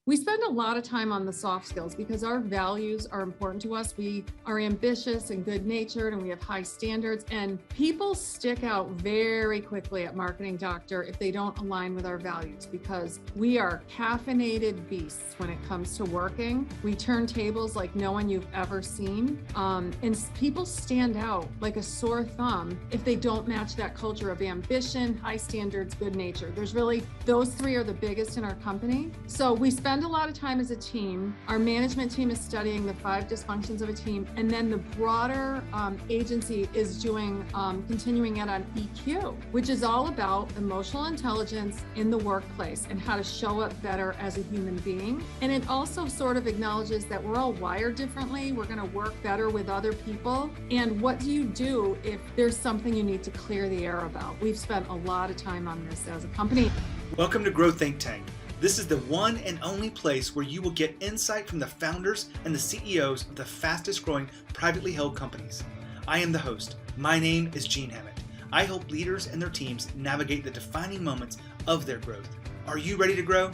We spend a lot of time on the soft skills because our values are important to us. We are ambitious and good-natured, and we have high standards, and people stick out very quickly at Marketing Doctor if they don't align with our values, because we are caffeinated beasts when it comes to working. We turn tables like no one you've ever seen, and people stand out like a sore thumb if they don't match that culture of ambition, high standards, good nature. There's really, those three are the biggest in our company. So we spend a lot of time as a team. Our management team is studying the 5 dysfunctions of a team, and then the broader agency is doing continuing it on EQ, which is all about emotional intelligence in the workplace and how to show up better as a human being. And it also sort of acknowledges that we're all wired differently. We're going to work better with other people. And what do you do if there's something you need to clear the air about? We've spent a lot of time on this as a company. Welcome to Grow Think Tank. This is the one and only place where you will get insight from the founders and the CEOs of the fastest growing privately held companies. I am the host. My name is Gene Hammett. I help leaders and their teams navigate the defining moments of their growth. Are you ready to grow?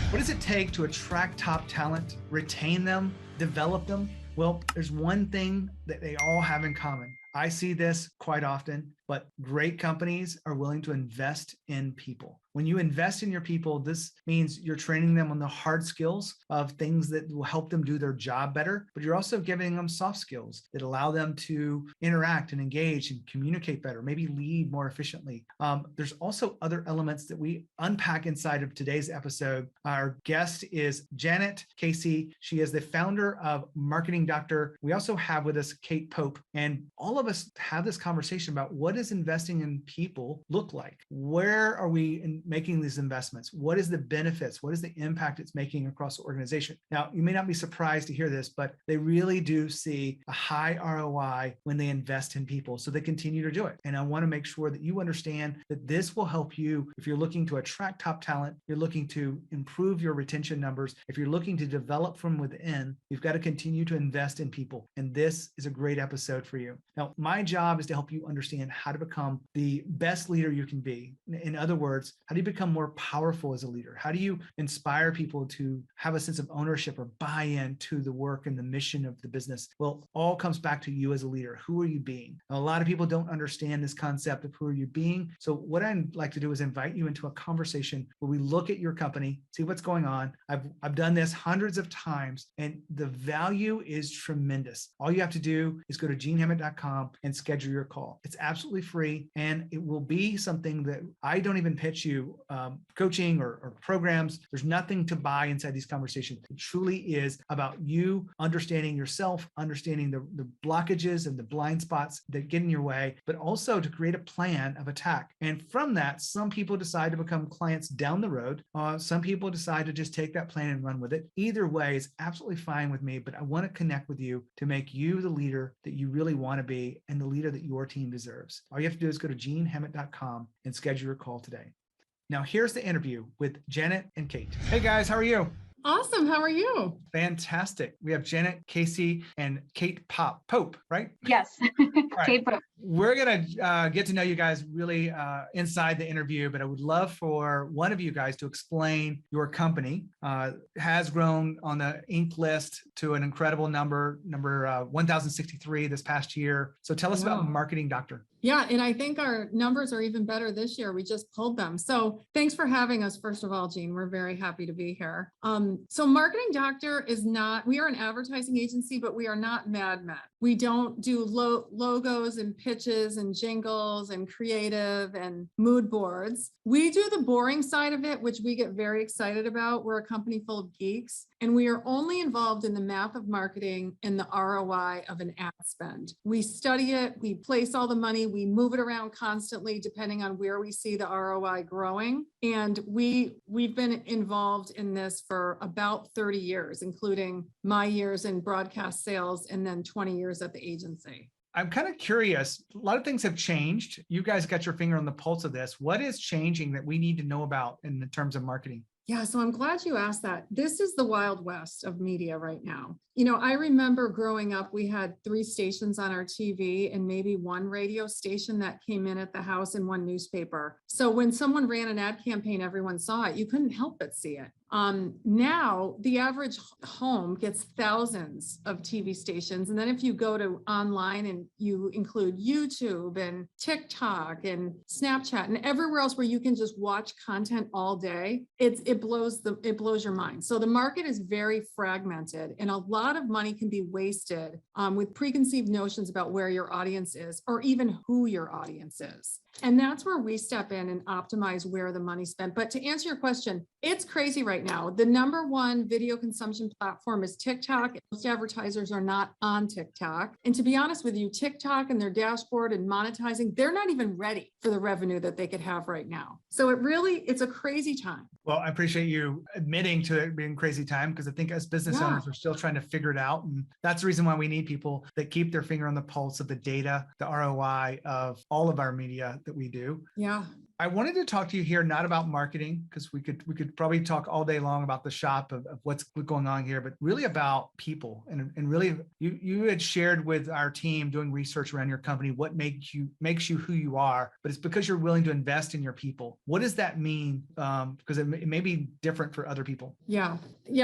What does it take to attract top talent, retain them, develop them? Well, there's one thing that they all have in common. I see this quite often, but great companies are willing to invest in people. When you invest in your people, this means you're training them on the hard skills of things that will help them do their job better, but you're also giving them soft skills that allow them to interact and engage and communicate better, maybe lead more efficiently. There's also other elements that we unpack inside of today's episode. Our guest is Janet Casey. She is the founder of Marketing Doctor. We also have with us Kate Popp, and all of us have this conversation about what does investing in people look like? Where are we making these investments? What is the benefits? What is the impact it's making across the organization? Now, you may not be surprised to hear this, but they really do see a high ROI when they invest in people. So they continue to do it. And I want to make sure that you understand that this will help you if you're looking to attract top talent, you're looking to improve your retention numbers. If you're looking to develop from within, you've got to continue to invest in people. And this is a great episode for you. Now, my job is to help you understand how to become the best leader you can be. In other words, how do you become more powerful as a leader? How do you inspire people to have a sense of ownership or buy-in to the work and the mission of the business? Well, all comes back to you as a leader. Who are you being? Now, a lot of people don't understand this concept of who are you being. So what I'd like to do is invite you into a conversation where we look at your company, see what's going on. I've done this hundreds of times, and the value is tremendous. All you have to do is go to genehammett.com and schedule your call. It's absolutely free, and it will be something that I don't even pitch you coaching or programs. There's nothing to buy inside these conversations. It truly is about you understanding yourself, understanding the blockages and the blind spots that get in your way, but also to create a plan of attack. And from that, some people decide to become clients down the road. Some people decide to just take that plan and run with it. Either way is absolutely fine with me, but I want to connect with you to make you the leader that you really want to be and the leader that your team deserves. All you have to do is go to genehammett.com and schedule your call today. Now, here's the interview with Janet and Kate. Hey guys, how are you? Awesome. How are you? Fantastic. We have Janet Casey and Kate Popp, right? Yes. Right. Kate Popp. We're going to get to know you guys really inside the interview, but I would love for one of you guys to explain your company. Has grown on the Inc. list to an incredible number 1,063 this past year. So tell us about Marketing Doctor. Yeah, and I think our numbers are even better this year. We just pulled them. So thanks for having us, first of all, Gene. We're very happy to be here. So Marketing Doctor is not, we are an advertising agency, but we are not Mad Men. We don't do logos and pitches and jingles and creative and mood boards. We do the boring side of it, which we get very excited about. We're a company full of geeks, and we are only involved in the math of marketing and the ROI of an ad spend. We study it, we place all the money, we move it around constantly depending on where we see the ROI growing. And we've been involved in this for about 30 years, including my years in broadcast sales and then 20 years at the agency. I'm kind of curious. A lot of things have changed. You guys got your finger on the pulse of this. What is changing that we need to know about in terms of marketing? Yeah, so I'm glad you asked that. This is the Wild West of media right now. You know, I remember growing up, we had 3 stations on our TV and maybe 1 radio station that came in at the house and 1 newspaper. So when someone ran an ad campaign, everyone saw it. You couldn't help but see it. Now the average home gets thousands of TV stations. And then if you go to online and you include YouTube and TikTok and Snapchat and everywhere else where you can just watch content all day, it blows your mind. So the market is very fragmented, and a lot of money can be wasted with preconceived notions about where your audience is or even who your audience is. And that's where we step in and optimize where the money's spent. But to answer your question, it's crazy right now. The number one video consumption platform is TikTok. Most advertisers are not on TikTok. And to be honest with you, TikTok and their dashboard and monetizing, they're not even ready for the revenue that they could have right now. So it's a crazy time. Well, I appreciate you admitting to it being a crazy time, because I think as business owners, we're still trying to figure it out. And that's the reason why we need people that keep their finger on the pulse of the data, the ROI of all of our media that we do. Yeah. I wanted to talk to you here, not about marketing, because we could probably talk all day long about the shop of what's going on here, but really about people. And really, you had shared with our team doing research around your company what makes you who you are, but it's because you're willing to invest in your people. What does that mean? Because it may be different for other people. Yeah,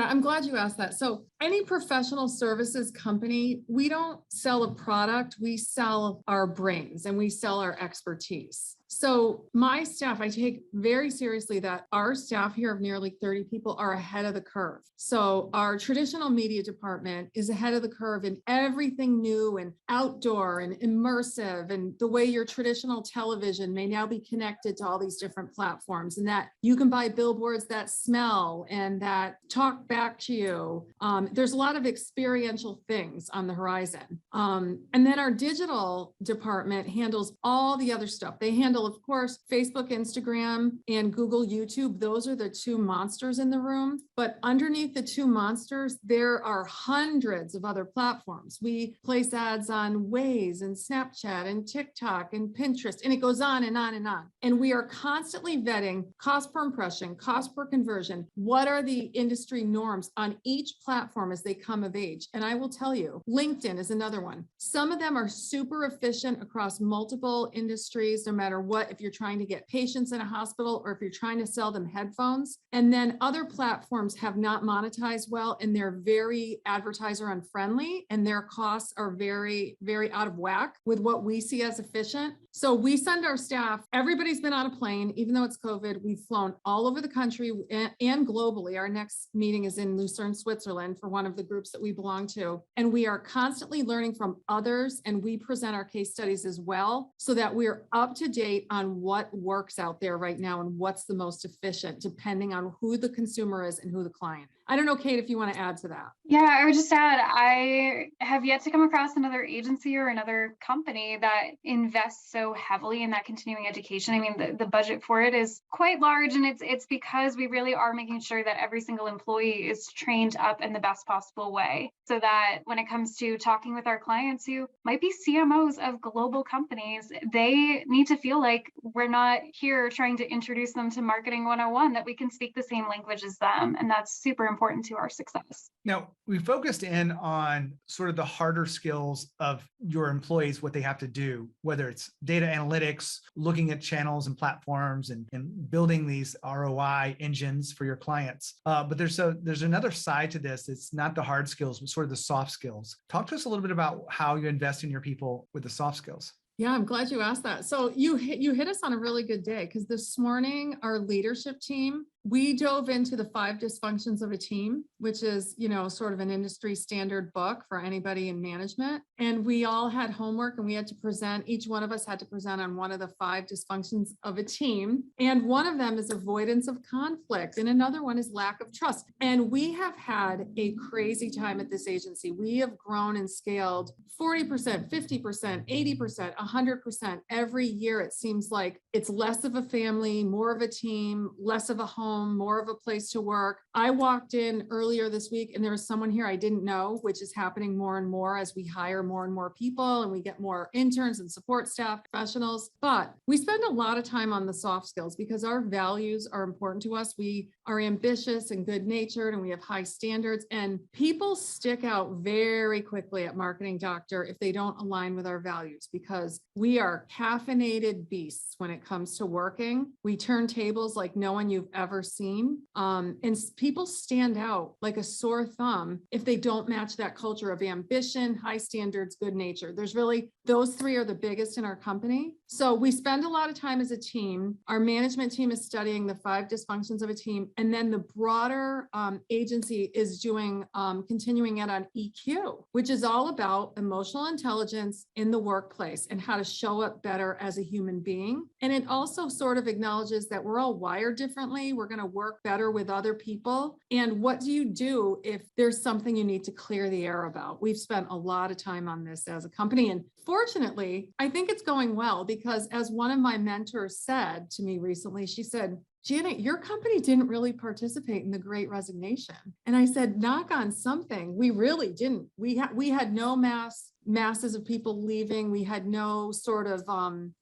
I'm glad you asked that. So any professional services company, we don't sell a product, we sell our brains and we sell our expertise. So my staff, I take very seriously that our staff here of nearly 30 people are ahead of the curve. So our traditional media department is ahead of the curve in everything new and outdoor and immersive, and the way your traditional television may now be connected to all these different platforms, and that you can buy billboards that smell and that talk back to you. There's a lot of experiential things on the horizon. And then our digital department handles all the other stuff. They handle, of course, Facebook, Instagram, and Google, YouTube. Those are the two monsters in the room. But underneath the two monsters, there are hundreds of other platforms. We place ads on Waze and Snapchat and TikTok and Pinterest, and it goes on and on and on. And we are constantly vetting cost per impression, cost per conversion. What are the industry norms on each platform as they come of age? And I will tell you, LinkedIn is another one. Some of them are super efficient across multiple industries, no matter what, if you're trying to get patients in a hospital or if you're trying to sell them headphones. And then other platforms have not monetized well, and they're very advertiser unfriendly, and their costs are very, very out of whack with what we see as efficient. So we send our staff, everybody's been on a plane, even though it's COVID. We've flown all over the country and globally. Our next meeting is in Lucerne, Switzerland, for one of the groups that we belong to. And we are constantly learning from others, and we present our case studies as well, so that we're up to date on what works out there right now and what's the most efficient, depending on who the consumer is and who the client. I don't know, Kate, if you want to add to that. Yeah, I would just add, I have yet to come across another agency or another company that invests so heavily in that continuing education. I mean, the budget for it is quite large, and it's because we really are making sure that every single employee is trained up in the best possible way, so that when it comes to talking with our clients who might be CMOs of global companies, they need to feel like we're not here trying to introduce them to marketing 101, that we can speak the same language as them. And that's super important to our success. Now, we focused in on sort of the harder skills of your employees, what they have to do, whether it's data analytics, looking at channels and platforms, and building these ROI engines for your clients. But there's another side to this. It's not the hard skills, but sort of the soft skills. Talk to us a little bit about how you invest in your people with the soft skills. Yeah, I'm glad you asked that. So you hit us on a really good day, because this morning our leadership team, we dove into the 5 dysfunctions of a team, which is, sort of an industry standard book for anybody in management. And we all had homework, and we had to present, each one of us had to present on one of the 5 dysfunctions of a team. And one of them is avoidance of conflict. And another one is lack of trust. And we have had a crazy time at this agency. We have grown and scaled 40%, 50%, 80%, 100%. Every year, it seems like it's less of a family, more of a team, less of a home, more of a place to work. I walked in earlier this week, and there was someone here I didn't know, which is happening more and more as we hire more and more people and we get more interns and support staff professionals. But we spend a lot of time on the soft skills because our values are important to us. We are ambitious and good natured, and we have high standards, and people stick out very quickly at Marketing Doctor if they don't align with our values, because we are caffeinated beasts when it comes to working. We turn tables like no one you've ever ever seen. And people stand out like a sore thumb if they don't match that culture of ambition, high standards, good nature. There's really, those three are the biggest in our company. So we spend a lot of time as a team. Our management team is studying the 5 dysfunctions of a team. And then the broader agency is doing continuing it on EQ, which is all about emotional intelligence in the workplace and how to show up better as a human being. And it also sort of acknowledges that we're all wired differently. We're going to work better with other people. And what do you do if there's something you need to clear the air about? We've spent a lot of time on this as a company. And fortunately, I think it's going well because as one of my mentors said to me recently, she said, Janet, your company didn't really participate in the Great Resignation. And I said, knock on something. We really didn't. We had no masses of people leaving. We had no sort of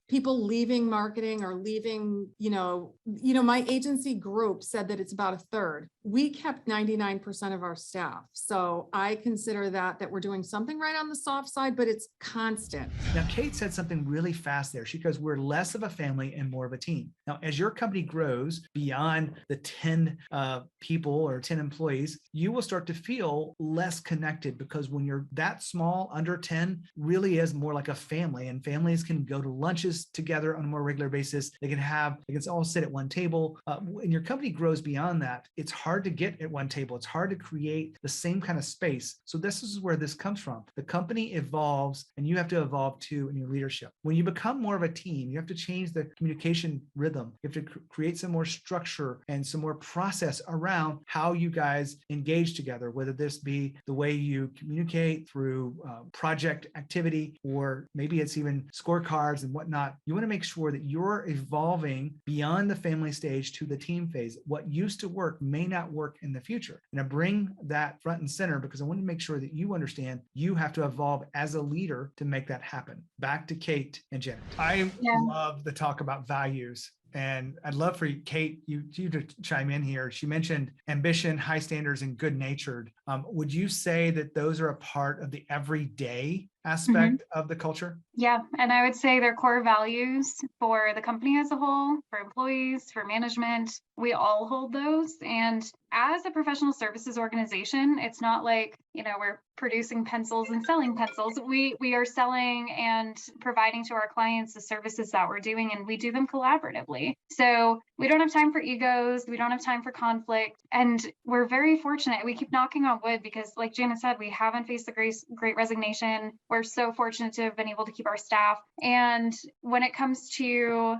people leaving marketing or leaving, my agency group said that it's about a third. We kept 99% of our staff. So I consider that we're doing something right on the soft side, but it's constant. Now, Kate said something really fast there. She goes, we're less of a family and more of a team. Now, as your company grows beyond the 10 people or 10 employees, you will start to feel less connected because when you're that small, under 10, really is more like a family, and families can go to lunches together on a more regular basis. They can all sit at one table. When your company grows beyond that, it's hard to get at one table. It's hard to create the same kind of space. So this is where this comes from. The company evolves and you have to evolve too in your leadership. When you become more of a team, you have to change the communication rhythm. You have to create some more structure and some more process around how you guys engage together, whether this be the way you communicate through project activity, or maybe it's even scorecards and whatnot. You want to make sure that you're evolving beyond the family stage to the team phase. What used to work may not work in the future. And I bring that front and center because I want to make sure that you understand you have to evolve as a leader to make that happen. Back to Kate and Janet. I love the talk about values. And I'd love for you, Kate, you to chime in here. She mentioned ambition, high standards, and good natured. Would you say that those are a part of the everyday aspect of the culture? Yeah. And I would say they're core values for the company as a whole, for employees, for management. We all hold those. And as a professional services organization, it's not like, we're producing pencils and selling pencils. We are selling and providing to our clients the services that we're doing, and we do them collaboratively. So we don't have time for egos. We don't have time for conflict. And we're very fortunate. We keep knocking on wood because, like Janet said, we haven't faced the Great Resignation. We're so fortunate to have been able to keep our staff. And when it comes to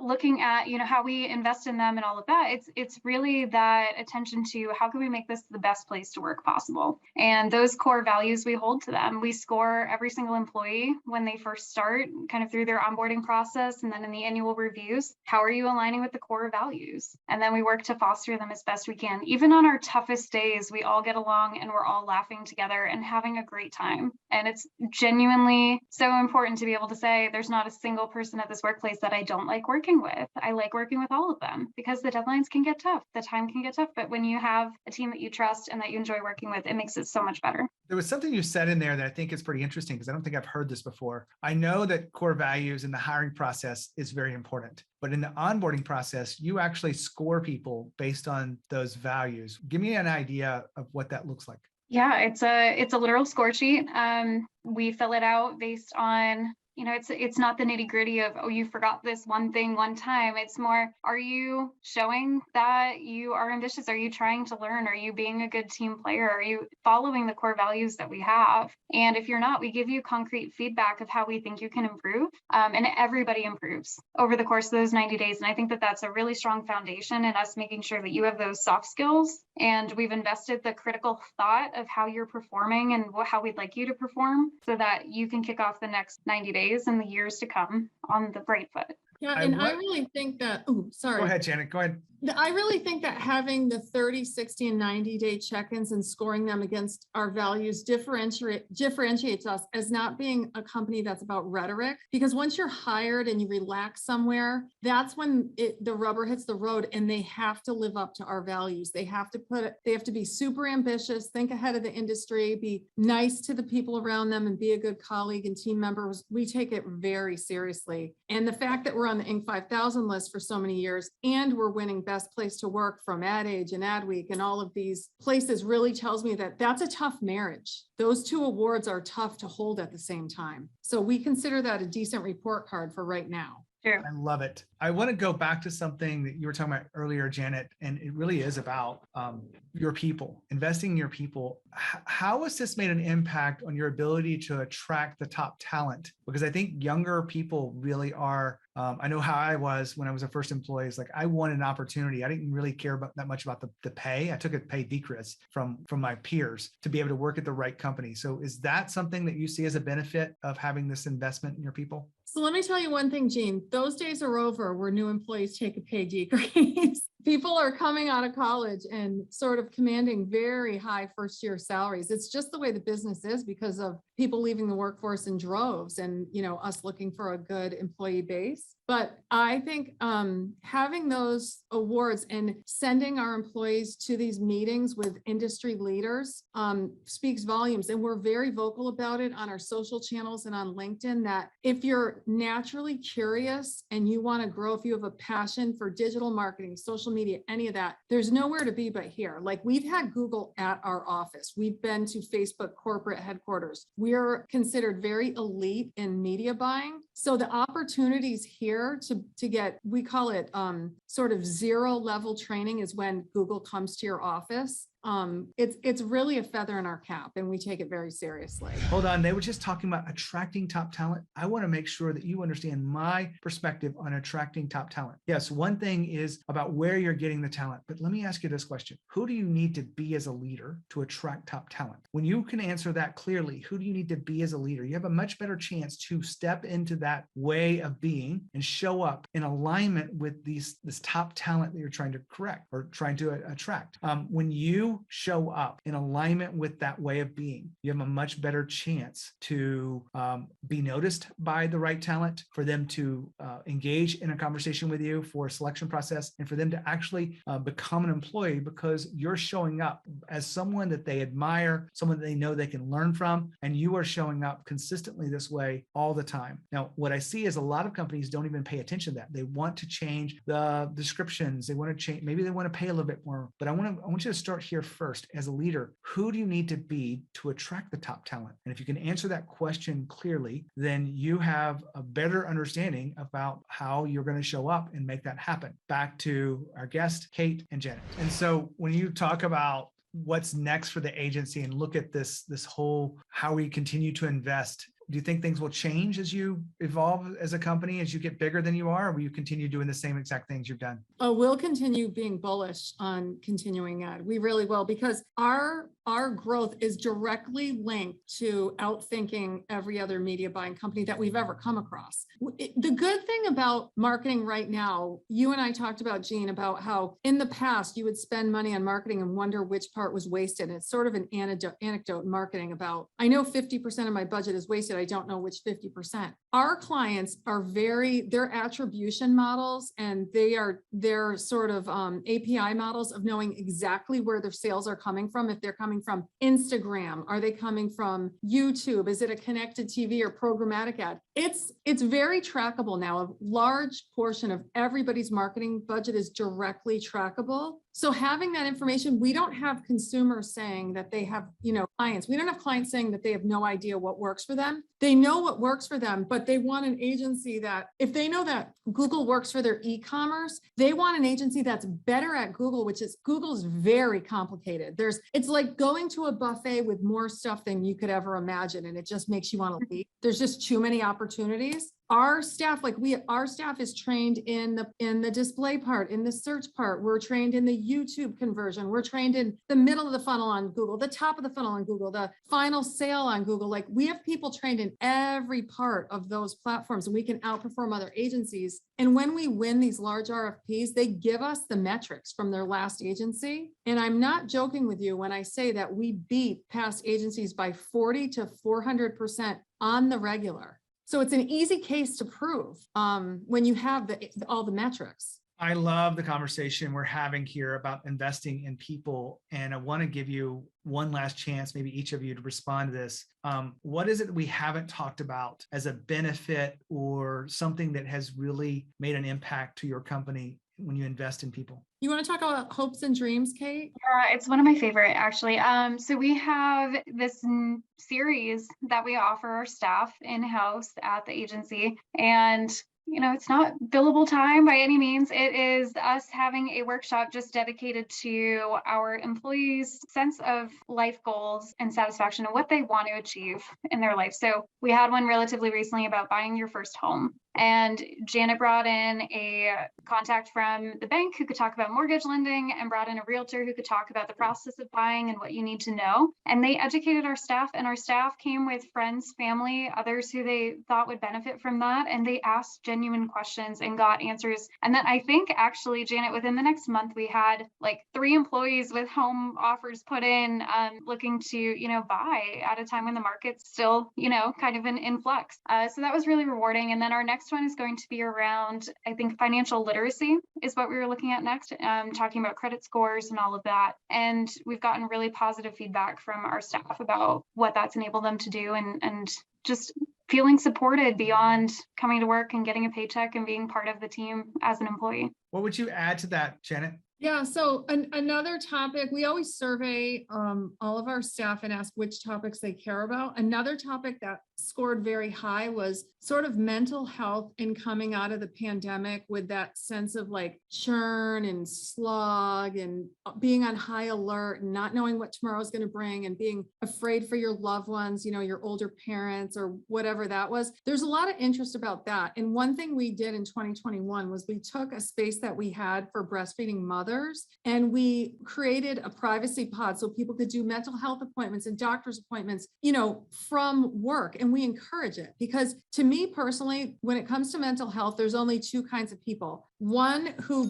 looking at, how we invest in them and all of that, it's really that attention to how can we make this the best place to work possible. And those core values we hold to them. We score every single employee when they first start, kind of through their onboarding process, and then in the annual reviews. How are you aligning with the core values? And then we work to foster them as best we can. Even on our toughest days, we all get along and we're all laughing together and having a great time. And it's genuinely so important to be able to say there's not a single person at this workplace that I don't like working with. I like working with all of them because the deadlines can get tough, the time can get tough. But when you have a team that you trust and that you enjoy working with, it makes it so much better. There was something you said in there that I think is pretty interesting because I don't think I've heard this before. I know that core values in the hiring process is very important, but in the onboarding process, you actually score people based on those values. Give me an idea of what that looks like. Yeah, it's a literal score sheet. We fill it out based on, it's not the nitty gritty of, oh, you forgot this one thing one time. It's more, are you showing that you are ambitious? Are you trying to learn? Are you being a good team player? Are you following the core values that we have? And if you're not, we give you concrete feedback of how we think you can improve. And everybody improves over the course of those 90 days. And I think that that's a really strong foundation in us making sure that you have those soft skills. And we've invested the critical thought of how you're performing and how we'd like you to perform so that you can kick off the next 90 days and the years to come on the right foot. Yeah, and I really think that, sorry. Go ahead, Janet, go ahead. I really think that having the 30, 60, and 90-day check-ins and scoring them against our values differentiates us as not being a company that's about rhetoric. Because once you're hired and you relax somewhere, that's when the rubber hits the road, and they have to live up to our values. They have to be super ambitious, think ahead of the industry, be nice to the people around them, and be a good colleague and team member. We take it very seriously. And the fact that we're on the Inc. 5000 list for so many years and we're winning best place to work from Ad Age and Adweek and all of these places really tells me that that's a tough marriage. Those two awards are tough to hold at the same time. So we consider that a decent report card for right now. True. I love it. I want to go back to something that you were talking about earlier, Janet, and it really is about your people, investing in your people. How has this made an impact on your ability to attract the top talent? Because I think younger people really are, I know how I was when I was a first employee. It's like, I wanted an opportunity. I didn't really care about that much about the pay. I took a pay decrease from my peers to be able to work at the right company. So is that something that you see as a benefit of having this investment in your people? So let me tell you one thing, Jean, those days are over where new employees take a pay decrease. People are coming out of college and sort of commanding very high first-year salaries. It's just the way the business is because of people leaving the workforce in droves and, us looking for a good employee base. But I think having those awards and sending our employees to these meetings with industry leaders speaks volumes. And we're very vocal about it on our social channels and on LinkedIn, that if you're naturally curious and you want to grow, if you have a passion for digital marketing, social media, any of that, there's nowhere to be but here. Like, we've had Google at our office. We've been to Facebook corporate headquarters. We're considered very elite in media buying. So the opportunities here to get, we call it sort of zero level training, is when Google comes to your office. It's really a feather in our cap, and we take it very seriously. Hold on. They were just talking about attracting top talent. I want to make sure that you understand my perspective on attracting top talent. Yes, one thing is about where you're getting the talent, but let me ask you this question. Who do you need to be as a leader to attract top talent? When you can answer that clearly, who do you need to be as a leader? You have a much better chance to step into that way of being and show up in alignment with this top talent that you're trying to correct or trying to attract. When you show up in alignment with that way of being, you have a much better chance to be noticed by the right talent, for them to engage in a conversation with you for a selection process, and for them to actually become an employee because you're showing up as someone that they admire, someone that they know they can learn from, and you are showing up consistently this way all the time. Now, what I see is a lot of companies don't even pay attention to that. They want to change the descriptions. They want to change, maybe they want to pay a little bit more, but I want you to start here first. As a leader, who do you need to be to attract the top talent? And if you can answer that question clearly, then you have a better understanding about how you're going to show up and make that happen. Back to our guest, Kate and Janet. And so when you talk about what's next for the agency and look at this whole, how we continue to invest, do you think things will change as you evolve as a company, as you get bigger than you are, or will you continue doing the same exact things you've done? Oh, we'll continue being bullish on continuing Ed. We really will, because our growth is directly linked to outthinking every other media buying company that we've ever come across. The good thing about marketing right now, you and I talked about, Jean, about how in the past you would spend money on marketing and wonder which part was wasted. It's sort of an anecdote in marketing about, I know 50% of my budget is wasted. I don't know which 50%. Our clients are they're attribution models, and they're sort of API models of knowing exactly where their sales are coming from. If they're coming from Instagram, are they coming from YouTube? Is it a connected TV or programmatic ad? It's very trackable now. A large portion of everybody's marketing budget is directly trackable. So having that information, we don't have consumers saying that they have, clients. We don't have clients saying that they have no idea what works for them. They know what works for them, but they want an agency that, if they know that Google works for their e-commerce, they want an agency that's better at Google, which is Google's very complicated. It's like going to a buffet with more stuff than you could ever imagine, and it just makes you want to leave. There's just too many opportunities. Our staff, our staff is trained in the display part, in the search part. We're trained in the YouTube conversion. We're trained in the middle of the funnel on Google, the top of the funnel on Google, the final sale on Google. We have people trained in every part of those platforms, and we can outperform other agencies. And when we win these large RFPs, they give us the metrics from their last agency. And I'm not joking with you when I say that we beat past agencies by 40 to 400% on the regular. So it's an easy case to prove when you have all the metrics. I love the conversation we're having here about investing in people. And I want to give you one last chance, maybe each of you, to respond to this. What is it that we haven't talked about as a benefit or something that has really made an impact to your company when you invest in people? You want to talk about hopes and dreams, Kate? It's one of my favorite, actually. So we have this series that we offer our staff in-house at the agency. And it's not billable time by any means. It is us having a workshop just dedicated to our employees' sense of life goals and satisfaction and what they want to achieve in their life. So we had one relatively recently about buying your first home. And Janet brought in a contact from the bank who could talk about mortgage lending and brought in a realtor who could talk about the process of buying and what you need to know. And they educated our staff, and our staff came with friends, family, others who they thought would benefit from that. And they asked genuine questions and got answers. And then I think actually, Janet, within the next month, we had like 3 employees with home offers put in, looking to, buy at a time when the market's still, kind of in flux. So that was really rewarding. And then our next one is going to be around, I think, financial literacy is what we were looking at next, talking about credit scores and all of that. And we've gotten really positive feedback from our staff about what that's enabled them to do, and just feeling supported beyond coming to work and getting a paycheck and being part of the team as an employee. What would you add to that, Janet? Yeah, so another topic, we always survey all of our staff and ask which topics they care about. Another topic that scored very high was sort of mental health in coming out of the pandemic, with that sense of like churn and slog and being on high alert and not knowing what tomorrow is going to bring and being afraid for your loved ones, your older parents or whatever that was. There's a lot of interest about that. And one thing we did in 2021 was we took a space that we had for breastfeeding mothers and we created a privacy pod so people could do mental health appointments and doctor's appointments, from work. And we encourage it because, to me personally, when it comes to mental health, there's only 2 kinds of people. One who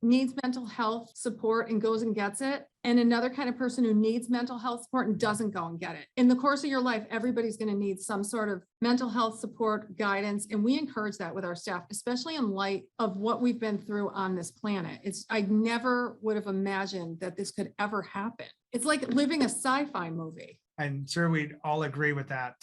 needs mental health support and goes and gets it, and another kind of person who needs mental health support and doesn't go and get it. In the course of your life, everybody's going to need some sort of mental health support, guidance, and we encourage that with our staff, especially in light of what we've been through on this planet. I never would have imagined that this could ever happen. It's like living a sci-fi movie. I'm sure we'd all agree with that.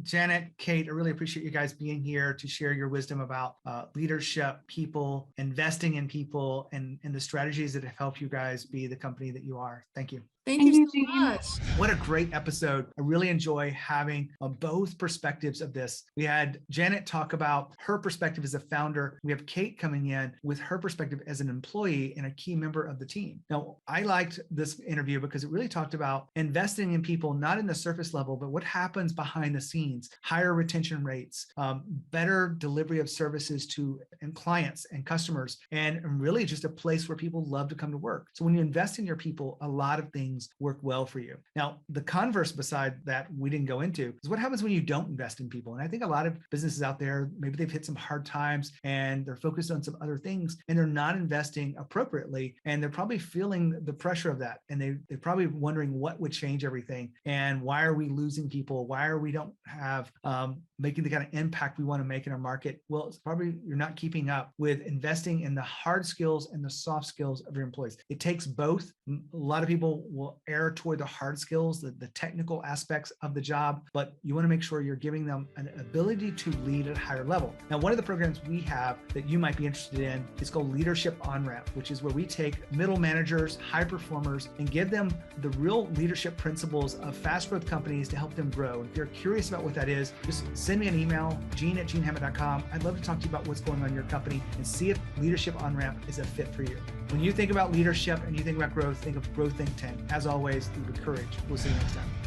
Janet, Kate, I really appreciate you guys being here to share your wisdom about leadership, people, investing in people, and the strategies that have helped you guys be the company that you are. Thank you. Thank you so much. What a great episode. I really enjoy having both perspectives of this. We had Janet talk about her perspective as a founder. We have Kate coming in with her perspective as an employee and a key member of the team. Now, I liked this interview because it really talked about investing in people, not in the surface level, but what happens behind the scenes, higher retention rates, better delivery of services to clients and customers, and really just a place where people love to come to work. So when you invest in your people, a lot of things work well for you. Now, the converse beside that we didn't go into is what happens when you don't invest in people. And I think a lot of businesses out there, maybe they've hit some hard times and they're focused on some other things and they're not investing appropriately. And they're probably feeling the pressure of that. And they're probably wondering what would change everything and why are we losing people? Why are we don't have making the kind of impact we want to make in our market? Well, it's probably you're not keeping up with investing in the hard skills and the soft skills of your employees. It takes both. A lot of people will err toward the hard skills, the technical aspects of the job, but you want to make sure you're giving them an ability to lead at a higher level. Now, one of the programs we have that you might be interested in is called Leadership On-Ramp, which is where we take middle managers, high performers, and give them the real leadership principles of fast growth companies to help them grow. If you're curious about what that is, just send me an email, gene@genehammett.com. I'd love to talk to you about what's going on in your company and see if Leadership On-Ramp is a fit for you. When you think about leadership and you think about growth, think of Growth Think Tank. As always, lead with courage. We'll see you next time.